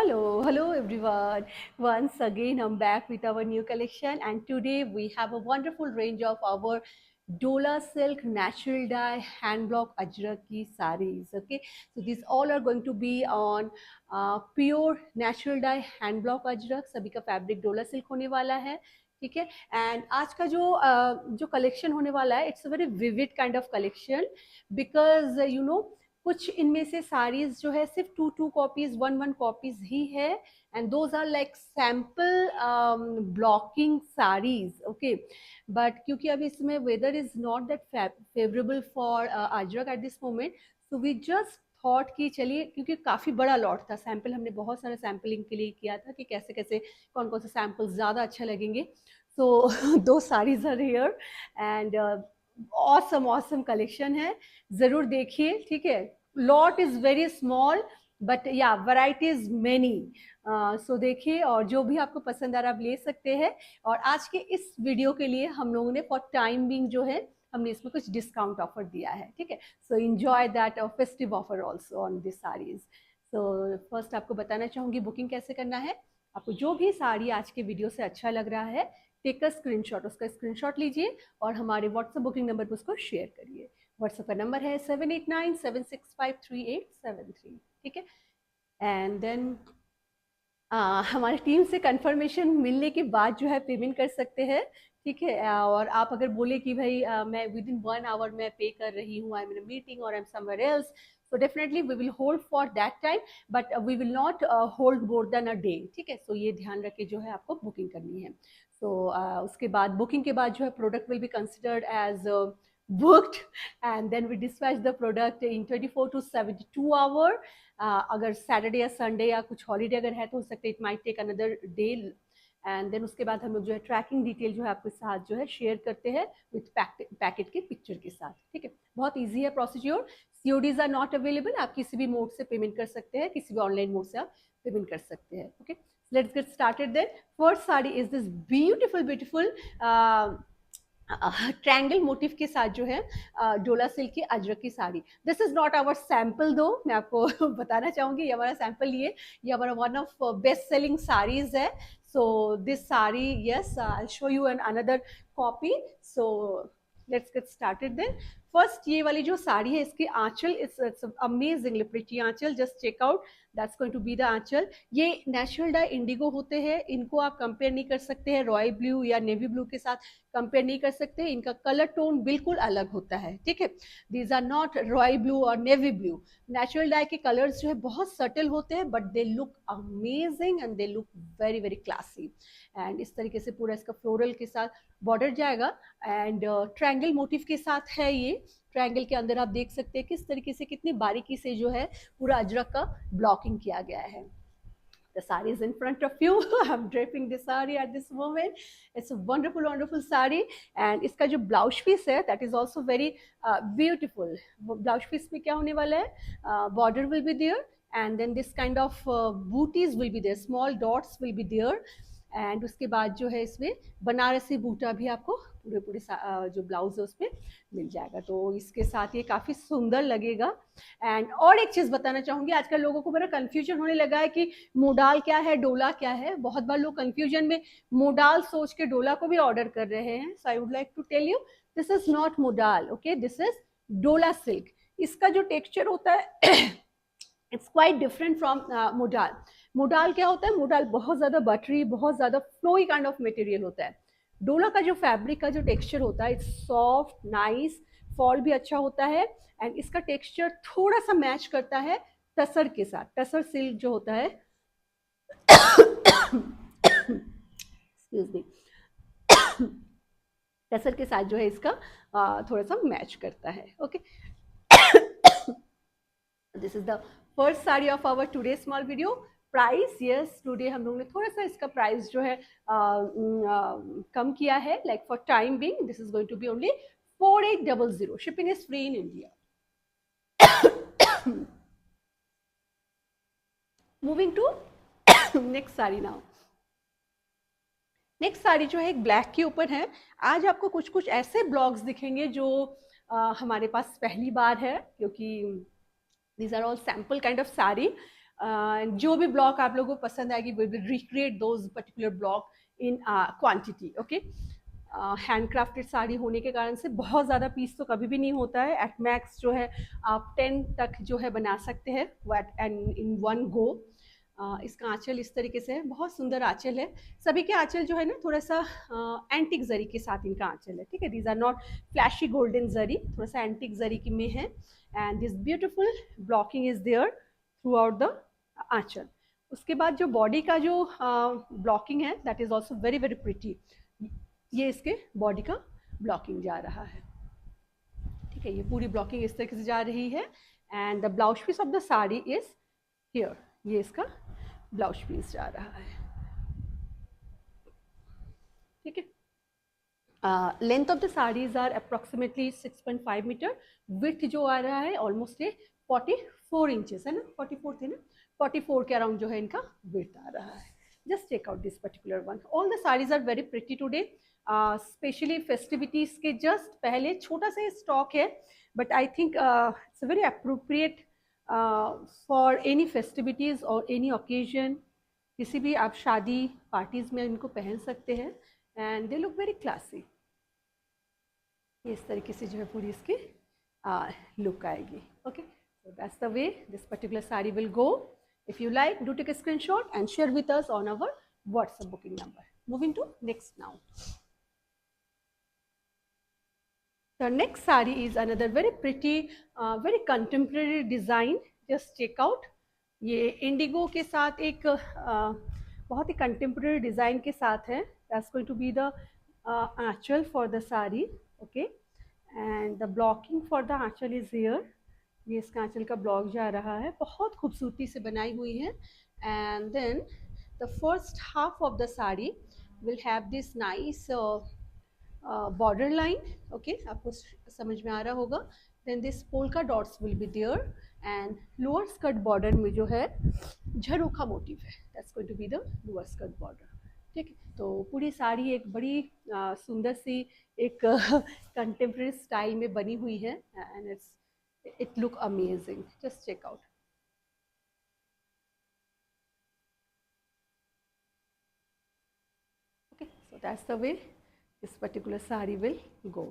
Hello everyone. Once again, I'm back with our new collection, and today we have a wonderful range of our Dola silk natural dye hand block ajraki sarees. Okay, so these all are going to be on pure natural dye hand block ajrak. सभी का fabric डोला silk होने वाला है. ठीक है. And आज का जो कलेक्शन होने वाला है, it's a very vivid kind of collection because कुछ इनमें से साड़ीज जो है सिर्फ टू कॉपीज वन कॉपीज ही है, and those are like sample blocking saris. Okay, but क्योंकि अभी इसमें weather is not that favourable for Ajrakh at this moment, so we just thought कि चलिए, क्योंकि काफ़ी बड़ा लॉट था, सैम्पल हमने बहुत सारा सैम्पलिंग के लिए किया था कि कैसे कैसे कौन कौन से सैम्पल ज़्यादा अच्छा लगेंगे. सो दो saris are here and awesome collection है, ज़रूर देखिए. ठीक है, lot is very small but या वैराइटीज मेनी. सो देखिए, और जो भी आपको पसंद आ रहा है आप ले सकते हैं. और आज के इस वीडियो के लिए हम लोगों ने फॉर टाइम बिंग जो है हमने इसमें कुछ डिस्काउंट ऑफर दिया है. ठीक है, so enjoy that festive offer also on this saris. So first आपको बताना चाहूँगी बुकिंग कैसे करना है. आपको जो भी साड़ी आज के वीडियो से अच्छा लग रहा है, टेक अ स्क्रीनशॉट, उसका स्क्रीनशॉट लीजिए और हमारे व्हाट्सएप बुकिंग नंबर पर उसको शेयर करिए. व्हाट्सएप का नंबर है 7897653873. ठीक है, एंड देन हमारी टीम से कंफर्मेशन मिलने के बाद जो है पेमेंट कर सकते हैं. ठीक है, और आप अगर बोले कि भाई मैं विद इन 1 आवर मैं पे कर रही हूँ, I am in a meeting और I am somewhere else, so definitely we will hold for that time, but we will not hold more than a day. ठीक है, so ये ध्यान रख के जो है आपको बुकिंग करनी है. so उसके बाद बुकिंग के बाद जो है product will be considered as booked and then we dispatch the product in 24 to 72 hour. अगर सैटरडे या संडे या कुछ हॉलीडे अगर है तो हो सकता है it might take another day. And then उसके बाद हम लोग जो है ट्रैकिंग डिटेल जो है आपके साथ जो है शेयर करते हैं विथ पैकेट के पिक्चर के साथ. ठीक है, बहुत ईजी है प्रोसीड्योर. सीओडीज आर नॉट अवेलेबल, आप किसी भी मोड से पेमेंट कर सकते हैं, किसी भी ऑनलाइन मोड से आप पेमेंट कर सकते हैं. Okay, let's get started. Then first sari is this beautiful triangle motif के साथ जो है डोला सिल्क की अजरक की sari. This is not our sample though, मैं आपको बताना चाहूंगी ये हमारा सैम्पल ये हमारा one of best selling saris है. So this sari, yes, I show you an another copy. So let's get started. Then first ये वाली जो साड़ी है इसकी आंचल, it's amazingly pretty aanchal. Just check out, that's going to be the aanchal. ये नेचुरल डाई इंडिगो होते हैं, इनको आप कंपेयर नहीं कर सकते हैं रॉयल ब्लू या नेवी ब्लू के साथ, कंपेयर नहीं कर सकते. इनका कलर टोन बिल्कुल अलग होता है. ठीक है, these are not royal blue और नेवी ब्लू. नेचुरल डाई के कलर्स जो है बहुत सटल होते हैं but they look amazing and they look very very classy. And इस तरीके से पूरा इसका फ्लोरल के साथ बॉर्डर जाएगा एंड ट्रायंगल मोटिव के साथ है. ये ट्रायंगल के अंदर आप देख सकते हैं किस तरीके से कितनी बारीकी से जो है पूरा अजरक का ब्लॉकिंग किया गया है. The saree is in front of you. I'm draping this saree at this moment. It's a wonderful saree. And इसका जो ब्लाउज पीस है that is also very beautiful. Blouse piece में क्या होने वाला है, border will be there and then this kind of booties will be there, small dots will be there. And उसके बाद जो है इसमें बनारसी बूटा भी आपको पूरे जो ब्लाउज है उसमें मिल जाएगा. तो इसके साथ ये काफ़ी सुंदर लगेगा. एंड और एक चीज़ बताना चाहूँगी, आजकल लोगों को बड़ा कन्फ्यूजन होने लगा है कि मोडाल क्या है, डोला क्या है. बहुत बार लोग कन्फ्यूजन में मोडाल सोच के डोला को भी ऑर्डर कर रहे हैं. So I would like to tell you this is not modal. Okay, this is Dola silk. इसका जो टेक्सचर होता है it's quite different from modal. Modal क्या होता है, मोडाल बहुत ज़्यादा बटरी, बहुत ज़्यादा फ्लोई काइंड ऑफ मटेरियल होता है. डोला का जो फैब्रिक का जो टेक्सचर होता है इट्स सॉफ्ट, नाइस, फॉल भी अच्छा होता है. एंड इसका टेक्सचर थोड़ा सा मैच करता है टसर के साथ. टसर सिल्क जो होता है एक्सक्यूज मी, टसर के साथ जो है इसका थोड़ा सा मैच करता है. Okay, this is the first sari of our today small video. Price, yes, today हम लोगों ने थोड़ा सा इसका प्राइस जो है कम किया है. Like for time being this is going to be only 4800. Shipping is free in India. Moving to next sari now. Next sari जो है एक ब्लैक के ऊपर है. आज आपको कुछ कुछ ऐसे ब्लॉग्स दिखेंगे जो हमारे पास पहली बार है, क्योंकि these are all sample kind of saree. जो भी ब्लॉक आप लोगों को पसंद आएगी we will recreate those particular block in quantity. Okay, handcrafted sari होने के कारण से बहुत ज़्यादा पीस तो कभी भी नहीं होता है. एट मैक्स जो है आप 10 तक जो है बना सकते हैं एंड इन वन गो. इसका आंचल इस तरीके से है, बहुत सुंदर आंचल है. सभी के आंचल जो है ना थोड़ा सा एंटिक जरी के साथ इनका आंचल है. ठीक है, these are not flashy golden zari, थोड़ा सा एंटिक जरी में है. And this beautiful blocking is there throughout the aanchal. उसके बाद जो बॉडी का जो ब्लॉकिंग है that is also very very pretty. ये इसके बॉडी का ब्लॉकिंग जा रहा है. ठीक है, ये पूरी ब्लॉकिंग इस तरीके से जा रही है. And the blouse piece of the sari is here. ये इसका ब्लाउज पीस जा रहा है. ठीक है, length of the saris are approximately 6.5 metre. With जो आ रहा है ऑलमोस्ट 44 इंचेस है ना, 44 थे ना, 44 के अराउंड जो है इनका विथ आ रहा है. Just check out this particular one. All the saris are very pretty today. Specially festivities के जस्ट पहले छोटा सा स्टॉक है, but I think it's very appropriate for any festivities और एनी ओकेजन. किसी भी आप शादी पार्टीज में इनको पहन सकते हैं and they look very classy. इस तरीके से जो है पूरी इसकी लुक आएगी. Okay, so that's the way this particular saree will go. If you like, do take a screenshot and share with us on our WhatsApp booking number. Moving to next now. The next saree is another very pretty, very contemporary design. Just check out. ये Indigo के साथ एक बहुत ही contemporary design के साथ है. That's going to be the Aanchal for the saree. Okay, and the blocking for the Aanchal is here. ये इसका आंचल का ब्लॉक जा रहा है, बहुत खूबसूरती से बनाई हुई है. And then the first half of the sari will have this nice border line. Okay, आपको समझ में आ रहा होगा. Then this polka dots will be there and lower skirt border में जो है झरोखा मोटिव है. That's going to be the lower skirt border. ठीक है, तो पूरी साड़ी एक बड़ी सुंदर सी एक कंटेम्प्रेरी स्टाइल में बनी हुई है. And it look amazing. Just check out. Okay, so that's the way this particular saree will go.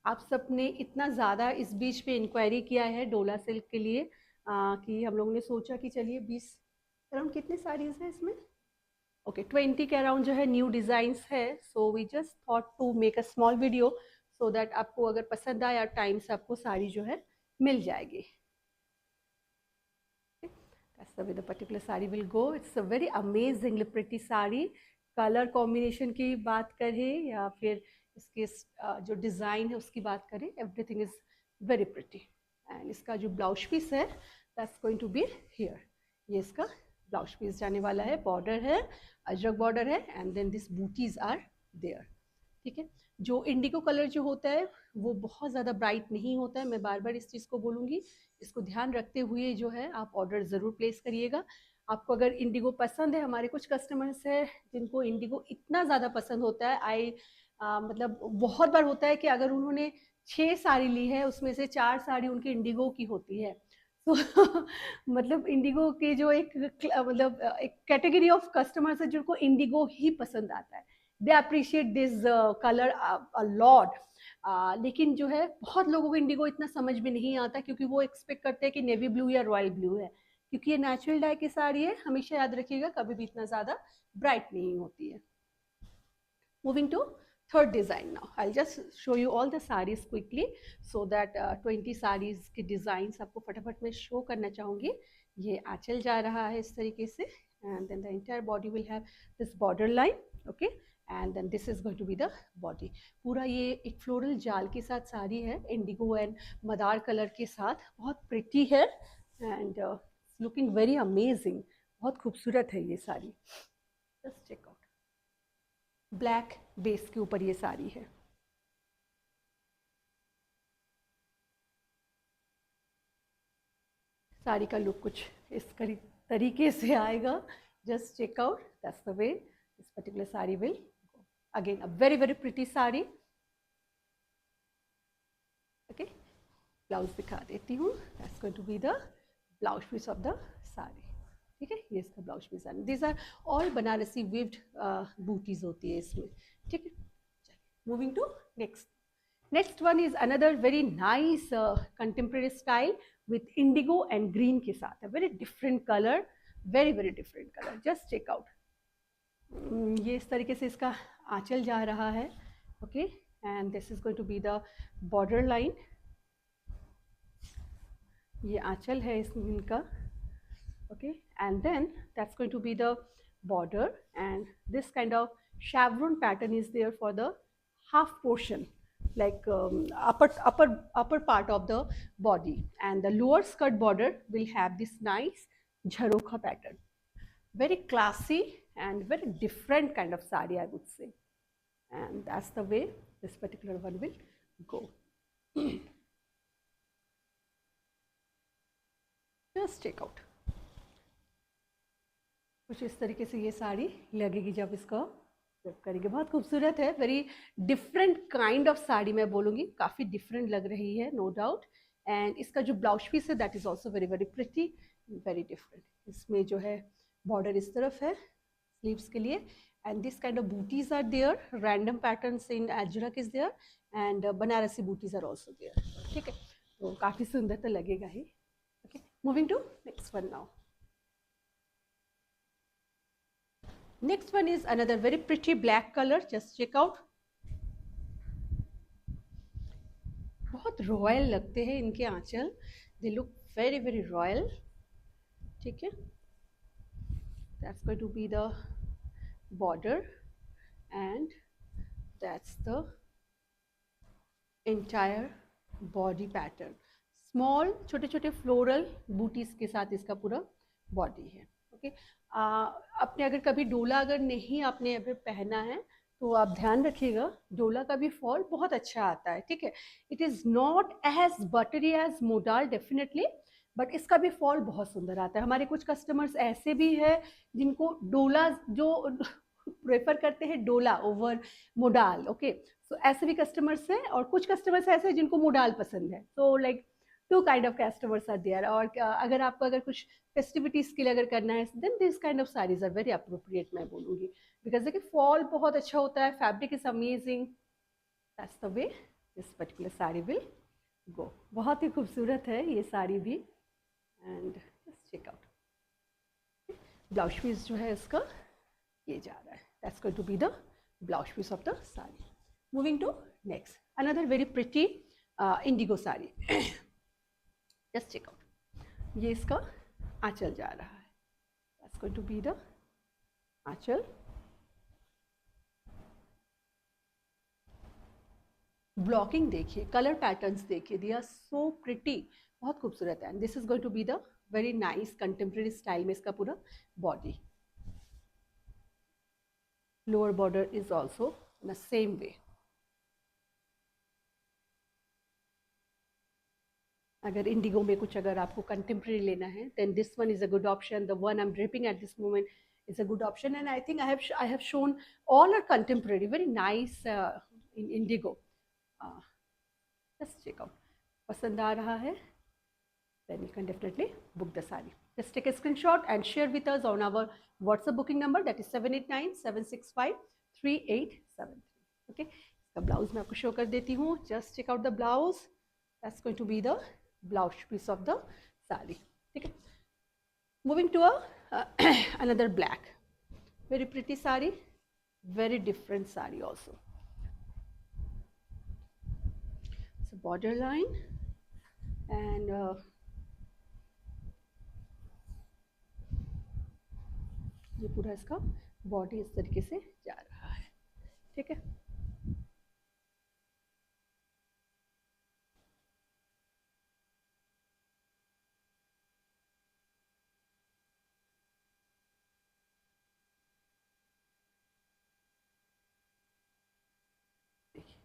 आप सबने इतना ज़्यादा इस बीच पे इंक्वायरी किया है डोला सिल्क के लिए कि हम लोगों ने सोचा कि चलिए 20 अराउंड कितने साड़ीज़ हैं इसमें. ओके, 20 के अराउंड जो है न्यू डिज़ाइंस है. So we just thought to make a small video so that आपको अगर पसंद आया टाइम से आपको साड़ी जो है मिल जाएगी. That's the way the particular saree will go. It's a very amazingly pretty saree. Colour combination की बात करें या फिर इसके जो डिज़ाइन है उसकी बात करें, everything is very pretty. And इसका जो ब्लाउज पीस है that's going to be here. ये इसका ब्लाउज पीस जाने वाला है. बॉर्डर है, अजरक बॉर्डर है and then this bootis are there. ठीक है, जो इंडिगो कलर जो होता है वो बहुत ज़्यादा ब्राइट नहीं होता है. मैं बार बार इस चीज़ को बोलूँगी, इसको ध्यान रखते हुए जो है आप ऑर्डर ज़रूर प्लेस करिएगा. आपको अगर इंडिगो पसंद है, हमारे कुछ कस्टमर्स हैं जिनको इंडिगो इतना ज़्यादा पसंद होता है. मतलब बहुत बार होता है कि अगर उन्होंने 6 साड़ी ली है उसमें से 4 साड़ी उनकी इंडिगो की होती है. तो मतलब इंडिगो के जो एक मतलब एक कैटेगरी ऑफ कस्टमर्स है जिनको इंडिगो ही पसंद आता है. They appreciate this colour a lot. लेकिन जो है बहुत लोगों को इंडिगो इतना समझ में नहीं आता क्योंकि वो एक्सपेक्ट करते हैं कि नेवी ब्लू या रॉयल ब्लू है. क्योंकि ये नेचुरल डाई की साड़ी है, हमेशा याद रखिएगा कभी भी इतना ज़्यादा ब्राइट नहीं होती है. Moving to third design now. I'll just show you all the sarees quickly so that 20 sarees के designs आपको फटाफट में show करना चाहूँगी. ये आंचल जा रहा है इस तरीके से and then the entire body will have this border line. Okay, and then this is going to be the body. पूरा ये एक फ्लोरल जाल के साथ साड़ी है, इंडिगो एंड मदार कलर के साथ. बहुत प्रिटी है एंड लुकिंग वेरी अमेजिंग. बहुत खूबसूरत है ये sari. Just check out. Black base के ऊपर ये साड़ी है. साड़ी का लुक कुछ इस तरीके से आएगा. Just check out. That's the way this particular sari will go. Again a very very pretty sari. Okay, blouse दिखा देती हूँ. That's going to be the blouse piece of the sari. ठीक है, ये इसका ब्लाउज पीस है। This are all Banarasi weaved butis होती है इसमें, ठीक है। Moving to next, next one is another very nice contemporary style with indigo and green के साथ है, very different colour, very very different colour, just check out. ये इस तरीके से इसका आंचल जा रहा है, okay, and this is going to be the border line, ये आंचल है इनका, okay, and then that's going to be the border, and this kind of chevron pattern is there for the half portion, like upper part of the body, and the lower skirt border will have this nice jharokha pattern, very classy and very different kind of sari, I would say, and that's the way this particular one will go. Just check out, कुछ इस तरीके से ये साड़ी लगेगी जब इसको जब करेंगे, बहुत खूबसूरत है, very different kind of sari मैं बोलूँगी, काफ़ी डिफरेंट लग रही है, नो डाउट। एंड इसका जो ब्लाउज पीस है that is also very very pretty, very different. इसमें जो है बॉर्डर इस तरफ है स्लीव्स के लिए, and this kind of butis are there, random patterns in ajrak is there, and Banarasi butis are also there, ठीक है, तो काफ़ी सुंदर तो लगेगा ही। Okay, moving to next one now. Next one is another very pretty black color, just check out. बहुत royal लगते हैं इनके आंचल, they look very very royal, ठीक है। That's going to be the border, and that's the entire body pattern. Small छोटे छोटे floral booties के साथ इसका पूरा body है, ओके। आपने अगर कभी डोला अगर नहीं आपने अभी पहना है तो आप ध्यान रखिएगा, डोला का भी फॉल बहुत अच्छा आता है, ठीक है। It is not as buttery as modal definitely, but इसका भी फॉल बहुत सुंदर आता है। हमारे कुछ कस्टमर्स ऐसे भी है जिनको डोला जो प्रेफर करते हैं डोला ओवर मोडाल, ओके, सो ऐसे भी कस्टमर्स हैं, और कुछ कस्टमर्स ऐसे हैं जिनको मोडाल पसंद है, तो like two kind of customers are there. और अगर आपको अगर कुछ फेस्टिविटीज़ के लिए अगर करना है then this kind of saris are very appropriate, मैं बोलूँगी, बिकॉज देखिए फॉल बहुत अच्छा होता है, fabric is amazing, that's the way this particular sari will go. बहुत ही खूबसूरत है ये साड़ी भी, and just check out. Blouse piece जो है इसका ये जा रहा है, that's going to be the blouse piece of the sari. Moving to next, another very pretty indigo sari, just check out. ये इसका आंचल जा रहा है, that's going to be the aanchal. Blocking देखिए, कलर पैटर्न्स देखिए, दे आर सो प्रिटी, बहुत खूबसूरत है, and this is going to be the very nice contemporary style में इसका पूरा body. Lower border is also in the same way. अगर indigo में कुछ अगर आपको कंटेम्प्रेरी लेना है then this one is a good option, the one I M draping eight this moment is a good option, and I think I have shown all are contemporary, very nice in indigo. Just check out, pasand aa raha hai then you can definitely book the sari. Just take a screenshot and share with us on our WhatsApp booking number, that is 7897653873. okay, इसका blouse मैं आपको show कर देती हूँ, just check out the blouse, that's going to be the blouse piece of the sari, ठीक है। Moving to another black, very pretty sari, very different sari also. It's a border line, and ये पूरा इसका body इस तरीके से जा रहा है, ठीक है।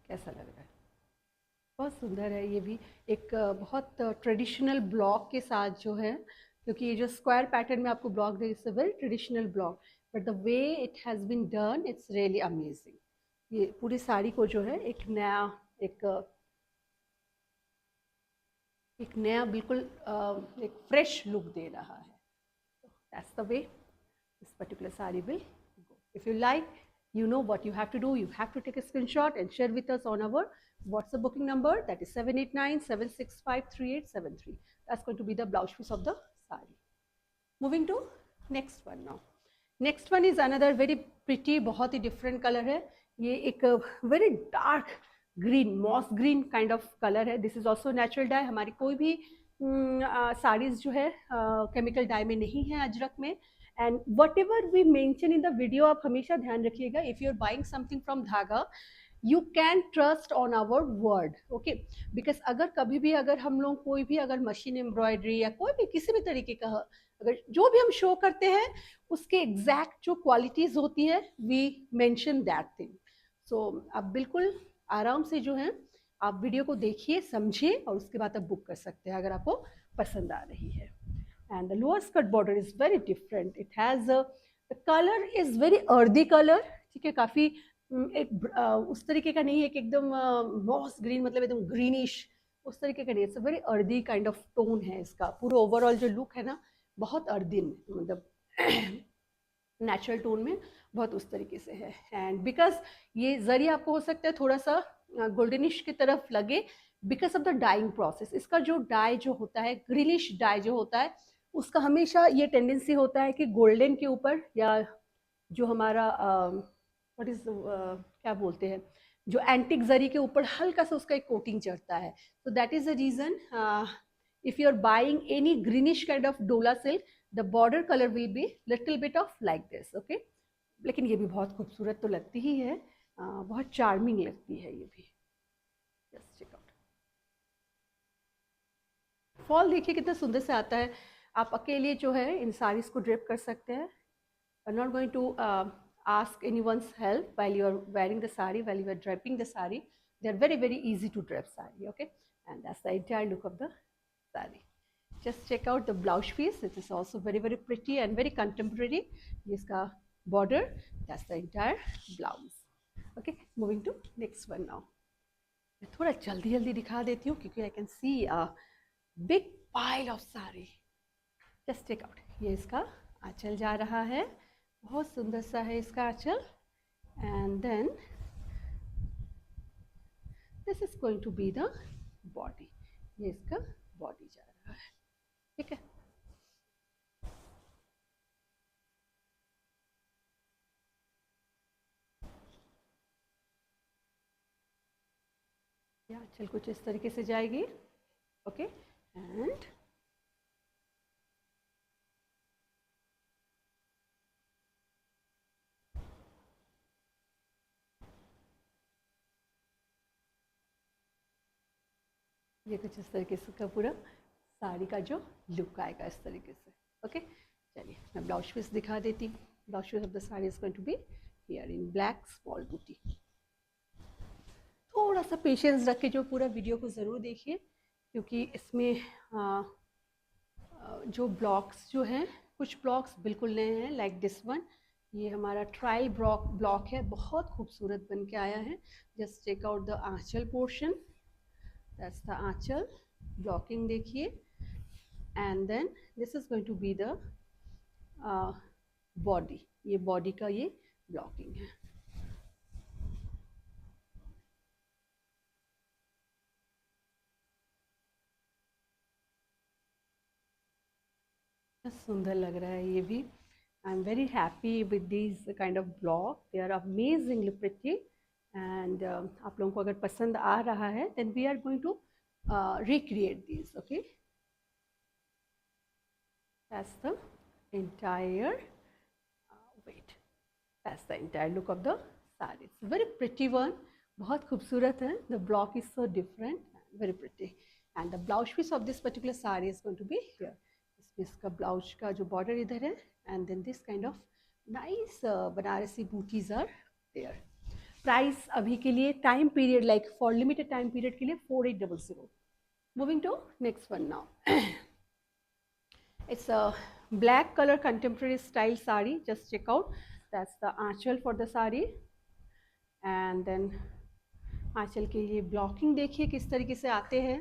कैसा लग रहा है, बहुत सुंदर है। ये भी एक बहुत ट्रेडिशनल ब्लॉक के साथ जो है, क्योंकि ये जो स्क्वायर पैटर्न में आपको ब्लॉक दे, it's a very traditional block, but the way it has been done it's really amazing. ये पूरी साड़ी को जो है एक नया बिल्कुल एक फ्रेश लुक दे रहा है, That's the way this particular sari will go. If you like, you know what you have to do. You have to take a screenshot and share with us on our WhatsApp booking number, that is 789-765-3873. That's going to be the blouse piece of the sari. Moving to next one now. Next one is another very pretty, बहुत ही different color है. ये एक very dark green, moss green kind of color है. This is also natural dye. हमारी कोई भी साड़ीज जो है chemical dye में नहीं है अजरक में. And whatever we mention in the video, आप हमेशा ध्यान रखिएगा. If you're buying something from धागा, you can trust on our word, okay? Because अगर कभी भी अगर हम लोग कोई भी अगर मशीन एम्ब्रॉयडरी या कोई भी किसी भी तरीके का अगर जो भी हम शो करते हैं उसके एग्जैक्ट जो क्वालिटीज होती है, वी मेंशन दैट थिंग. सो आप बिल्कुल आराम से जो है आप वीडियो को देखिए, समझिए और उसके बाद आप बुक कर सकते हैं अगर आपको पसंद आ रही है. And the lower skirt border is very different. It has the colour is very earthy colour, ठीक है? काफी एक उस तरीके का नहीं है कि एकदम मॉस ग्रीन मतलब एकदम ग्रीनिश, उस तरीके का नहीं. It's a very earthy kind of tone है इसका. पूरा ओवरऑल जो लुक है ना बहुत अर्दी मतलब नेचुरल टोन में बहुत उस तरीके से है. एंड बिकॉज ये जरिए आपको हो सकता है थोड़ा सा गोल्डनिश की तरफ लगे because of the dyeing process. इसका जो डाई जो होता है, ग्रीनिश डाई जो होता है, उसका हमेशा ये टेंडेंसी होता है कि गोल्डन के ऊपर या जो हमारा व्हाट इज क्या बोलते हैं जो एंटिक जरी के ऊपर हल्का सा उसका एक कोटिंग चढ़ता है. तो that is the reason if you are buying any greenish kind of dola silk, the border color will be little bit of like this, okay? लेकिन ये भी बहुत खूबसूरत तो लगती ही है, बहुत चार्मिंग लगती है ये भी. Just check out. फॉल देखिए कितना सुंदर से आता है. आप अकेले जो है इन साड़ीज को ड्रेप कर सकते हैं. I am not going to ask anyone's help while you are wearing the sari, while you are draping the sari. They are very very easy to drape sari, okay? And that's the entire look of the sari. Just check out the blouse piece. It is also very very pretty and very contemporary. Iska border, that's the entire blouse. Okay, moving to next one now. मैं थोड़ा जल्दी जल्दी दिखा देती हूँ क्योंकि I can see a big pile of sari. Just check out. ये इसका आंचल जा रहा है, बहुत सुंदर सा है इसका आंचल. And then this is going to be the body. ये इसका बॉडी जा रहा है, ठीक है? आंचल कुछ इस तरीके से जाएगी, ओके? एंड ये कुछ इस तरीके से का पूरा साड़ी का जो लुक आएगा इस तरीके से, ओके? चलिए मैं ब्लाउज पीस दिखा देती हूँ. Blouse piece of the sari is going to be here in black small booti. थोड़ा सा पेशेंस रख के जो पूरा वीडियो को ज़रूर देखिए क्योंकि इसमें जो ब्लॉक्स जो हैं, कुछ ब्लॉक्स बिल्कुल नए हैं लाइक दिस वन. ये हमारा ट्रायल ब्लॉक है, बहुत खूबसूरत बन के आया है. Just check out the aanchal portion. That's the aanchal blocking देखिए. And then this is going to be the body. ये body का ये blocking है. सुंदर लग रहा है ये भी. I'm very happy with these kind of block. They are amazingly pretty. And आप लोगों को अगर पसंद आ रहा है then we are going to recreate these, okay? That's the entire wait. That's the entire look of the saree. It's a very pretty one. बहुत खूबसूरत है. The block is so different, very pretty. And the blouse piece of this particular saree is going to be here. इसका blouse का जो border इधर है and then this kind of nice Banarasi booties are there. Price अभी के लिए time period like for limited time period के लिए 4800. Moving to next one now. It's a black colour contemporary style sari. Just check out. That's the aanchal for the sari. And then aanchal के ये blocking देखिए किस तरीके से आते हैं.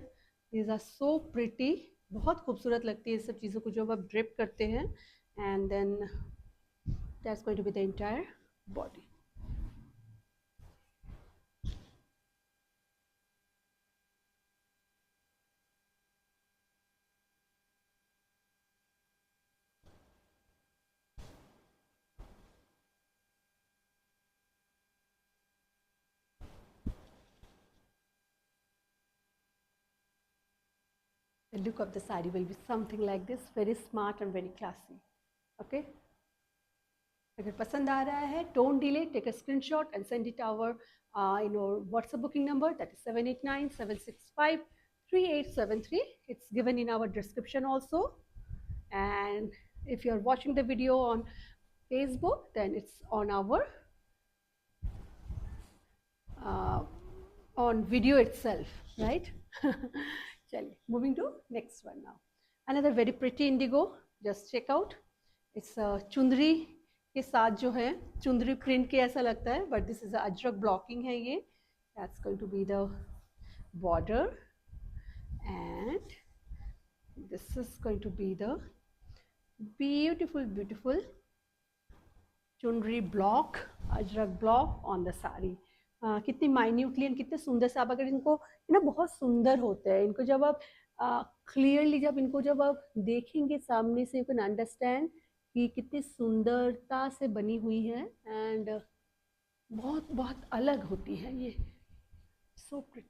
These are so pretty. बहुत खूबसूरत लगती है इस सब चीज़ों को जब आप ड्रिप करते हैं. and then that's going to be the entire body. The look of the sari will be something like this, very smart and very classy. Okay. अगर पसंद आ रहा है, don't delay, take a screenshot and send it our in our WhatsApp booking number, that is 789-765-3873. It's given in our description also. And if you're watching the video on Facebook, then it's on our on video itself, right? Chaliye, moving to next one now. Another very pretty indigo. Just check out. It's चुंदरी के साथ जो है, चुंदरी print के ऐसा लगता है, but this is Ajrak blocking है ये. That's going to be the border, and this is going to be the beautiful, beautiful चुनरी block, Ajrak block on the sari. कितनी माइन्यूटली एंड कितने सुंदर से आप अगर इनको बहुत सुंदर होते हैं इनको जब आप क्लियरली जब इनको जब आप देखेंगे सामने से, यू कैन अंडरस्टैंड कि कितनी सुंदरता से बनी हुई है एंड बहुत बहुत अलग होती है ये. So pretty.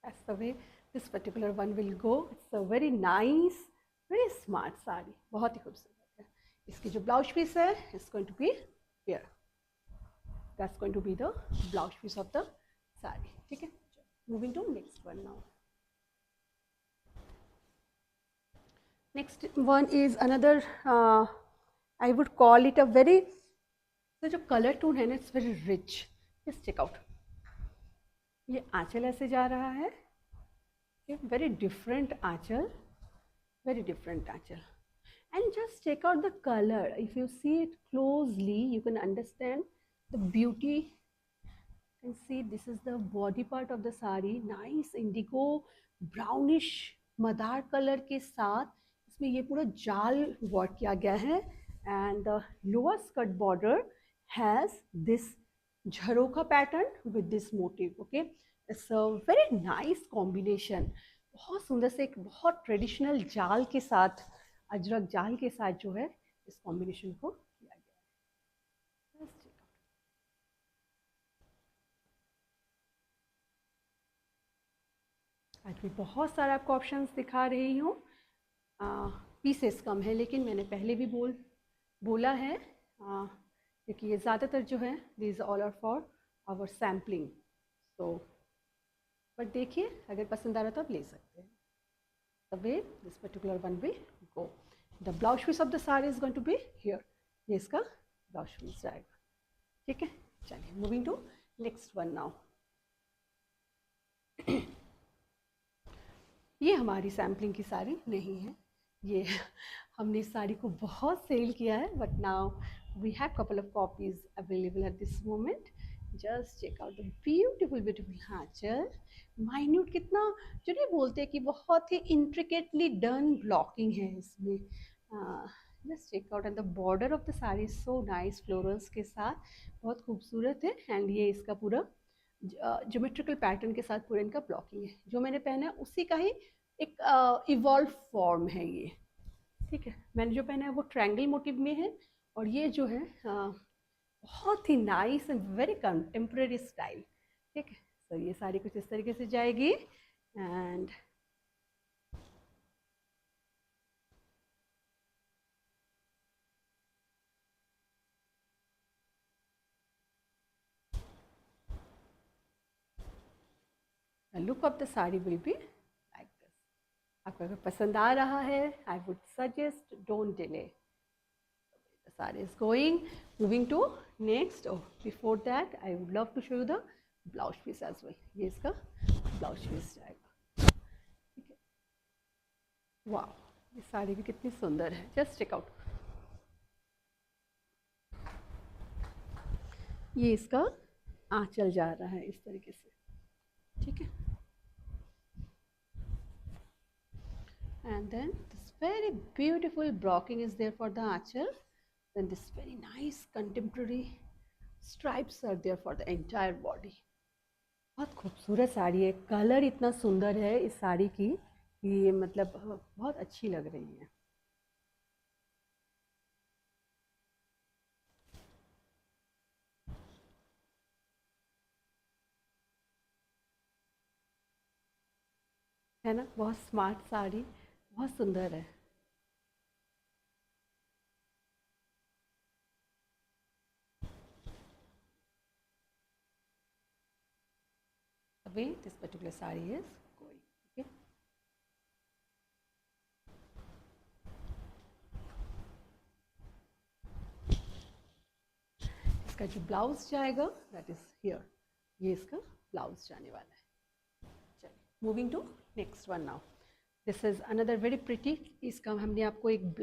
That's the way this particular one will go. It's a very nice, very smart sari, बहुत ही खूबसूरत है. इसकी जो ब्लाउज पीस है, it's going to be here. That's going to be the blouse piece of the sari. ठीक है. Moving to next one now. Next one is another. I would call it a very. So जो color tone है ना, it's very rich. Just check out. ये आंचल ऐसे जा रहा है. Very different aanchal. Very different aanchal. And just check out the color. If you see it closely, you can understand the beauty. And see, this is the body part of the sari. Nice indigo, brownish Madar colour के साथ इसमें ये पूरा जाल work किया गया है. And the lower skirt border has this Jharokha pattern with this motif. Okay, it's a very nice combination. बहुत सुंदर से एक बहुत ट्रेडिशनल जाल के साथ, अजरक जाल के साथ जो है इस कॉम्बिनेशन को किया गया है. आज भी बहुत सारा आपको ऑप्शंस दिखा रही हूँ. पीसेस कम है लेकिन मैंने पहले भी बोला है क्योंकि ये ज़्यादातर जो है these all are for our sampling. So but देखिए अगर पसंद आ रहा तो आप ले सकते हैं. The way this particular one we go. The blouse piece of the sari is going to be here. ये इसका ब्लाउज पीस जाएगा. ठीक है. चलिए moving to next one now. ये हमारी सैम्पलिंग की साड़ी नहीं है. ये हमने इस साड़ी को बहुत सेल किया है, but now we have couple of copies available at this moment. Just check out the beautiful beautiful aanchal. Minute कितना जो नहीं बोलते कि बहुत ही इंट्रिकेटली डन ब्लॉकिंग है इसमें. Just check out. And the border of the sari so nice florals के साथ, बहुत खूबसूरत है. एंड ये इसका पूरा ज्योमेट्रिकल पैटर्न के साथ पूरा इनका ब्लॉकिंग है. जो मैंने पहना है उसी का ही एक इवॉल्व फॉर्म है ये. ठीक है. मैंने जो पहना है वो ट्रायंगल मोटिव में है और ये जो है बहुत ही nice and very contemporary style. ठीक है. तो ये साड़ी कुछ इस तरीके से जाएगी. And look of the sari will be like this. आपको अगर पसंद आ रहा है, I would suggest don't delay. The saree is going. Moving to next. Oh, before that, I would love to show you the blouse piece as well. ये इसका blouse piece जाएगा. ठीक है. वाह, ये साड़ी भी कितनी सुंदर है. Just check out. ये इसका आंचल जा रहा है इस तरीके से, ठीक है। And then this very beautiful blocking is there for the achal. Then this very nice contemporary stripes are there for the entire body. बहुत खूबसूरत साड़ी है, कलर इतना सुंदर है इस साड़ी की कि ये मतलब बहुत अच्छी लग रही है ना। बहुत स्मार्ट साड़ी, बहुत सुंदर है। अभी this particular sari is going, okay. इसका जो ब्लाउज जाएगा दैट इज हियर, ये इसका ब्लाउज जाने वाला है। चलिए moving to next one now. This is another very pretty. इसका हमने आपको एक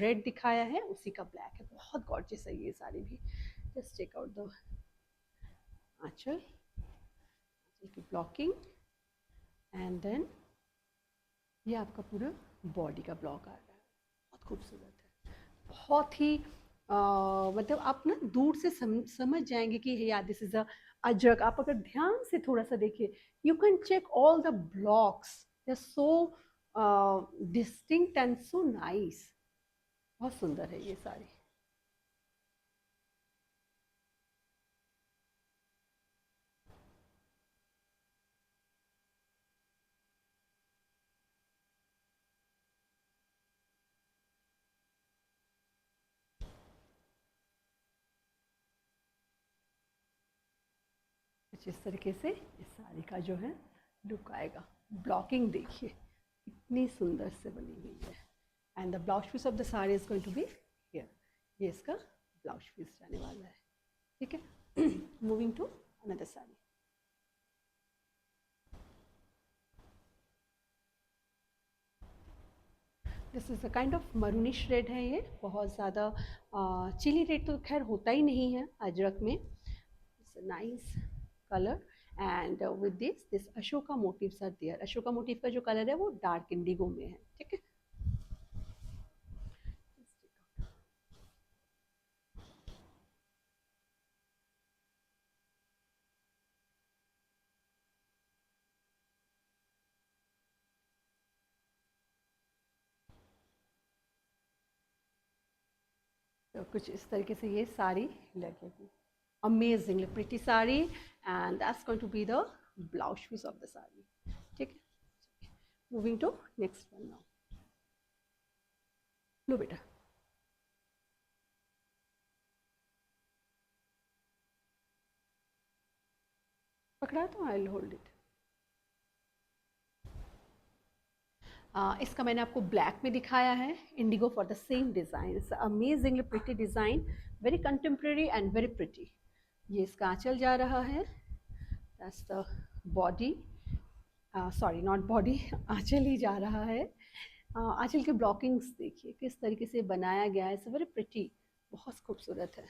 रेड दिखाया है, उसी का ब्लैक है, बहुत गॉर्जियस है ये साड़ी भी। जस्ट टेक आउट द आंचल, आंचल की ब्लॉकिंग, एंड देन ये आपका पूरा बॉडी का ब्लॉक आ रहा है, बहुत खूबसूरत है। बहुत ही मतलब आप ना दूर से समझ जाएंगे कि या दिस इज अ अजरक। आप अगर ध्यान से थोड़ा सा देखिए, you can check all the blocks, they are so distinct and so nice. बहुत सुंदर है ये साड़ी। कुछ इस तरीके से इस साड़ी का जो है लुक आएगा। ब्लॉकिंग देखिए कितनी सुंदर से बनी हुई है। And the blouse piece of the sari is going to be here, ये इसका ब्लाउज पीस जाने वाला है, ठीक है। Moving to another sari. This is a kind of maroonish red है ये, बहुत ज़्यादा चिली रेड तो खैर होता ही नहीं है अजरक में। It's a nice colour and with this Ashoka motifs are there. Ashoka motif का जो कलर है वो डार्क इंडिगो में है, ठीक है। तो कुछ इस तरीके से ये साड़ी लगेगी, amazingly pretty sari, and that's going to be the blouse piece of the sari, ठीक है। Moving to next one now. लो बेटा, पकड़ा तो आई विल होल्ड इट। इसका मैंने आपको ब्लैक में दिखाया है, indigo for the same design. It's amazingly pretty design, very contemporary and very pretty. ये इसका आंचल जा रहा है, that's the body, sorry not body, आंचल ही जा रहा है। आंचल के ब्लॉकिंग्स देखिए किस तरीके से बनाया गया है, इट्स वेरी प्रिटी, बहुत खूबसूरत है।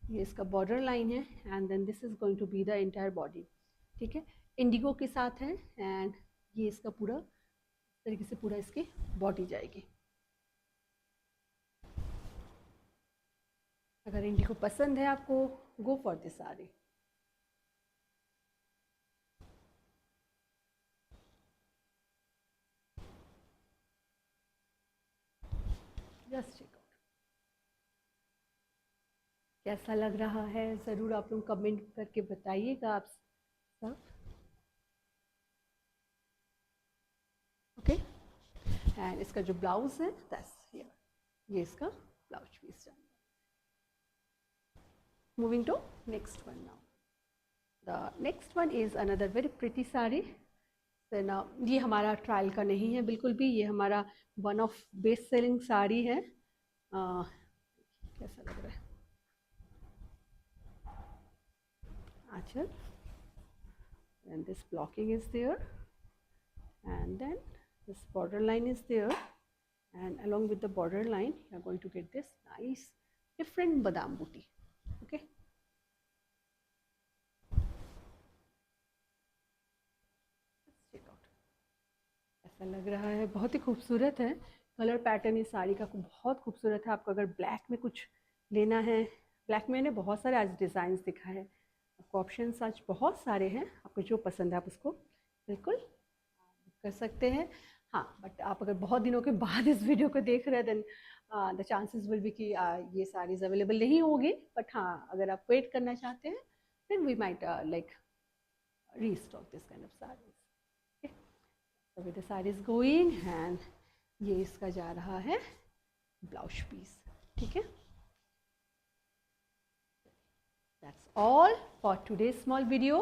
ये इसका बॉर्डर लाइन है and then this is going to be the entire body, ठीक है। इंडिगो के साथ है एंड ये इसका पूरा तरीके से पूरा इसकी बॉडी जाएगी। अगर इंडिगो पसंद है आपको, go for this sari. Just check out, कैसा लग रहा है ज़रूर आप लोग कमेंट करके बताइएगा आप सब, ओके। एंड इसका जो ब्लाउज है दैट्स हियर, ये इसका ब्लाउज पीस जाएगा। Moving to next one now. The next one is another very pretty sari. Then ये हमारा ट्रायल का नहीं है बिल्कुल भी, ये हमारा one of best selling sari है। कैसा लग रहा है आंचल, and this blocking is there, and then this border line is there, and along with the border line you are going to get this nice different badam booty, okay। ऐसा लग रहा है, बहुत ही खूबसूरत है। कलर पैटर्न इस साड़ी का बहुत खूबसूरत है। आपको अगर ब्लैक में कुछ लेना है, ब्लैक में ने बहुत सारे आज डिज़ाइंस दिखा है, आपको ऑप्शंस आज बहुत सारे हैं। आपको जो पसंद है आप उसको बिल्कुल कर सकते हैं। हाँ, बट आप अगर बहुत दिनों के बाद इस वीडियो को देख रहे हैं then the chances will be कि ये साड़ीज़ अवेलेबल नहीं होगी। बट हाँ, अगर आप वेट करना चाहते हैं then we might like restock this kind of saris. So with the sarees going and ये इसका जा रहा है ब्लाउज पीस, ठीक है। That's all for today's small video.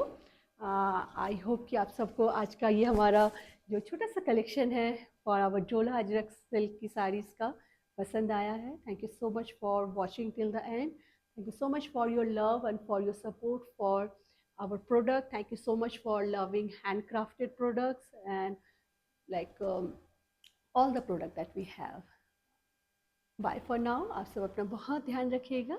I hope कि आप सबको आज का ये हमारा जो छोटा सा कलेक्शन है फॉर आवर डोला अजरक सिल्क की साड़ीज़ का पसंद आया है। Thank you so much for watching till the end. Thank you so much for your love and for your support for our product. Thank you so much for loving handcrafted products and like all the product that we have. Bye for now. आप सब अपना बहुत ध्यान रखिएगा।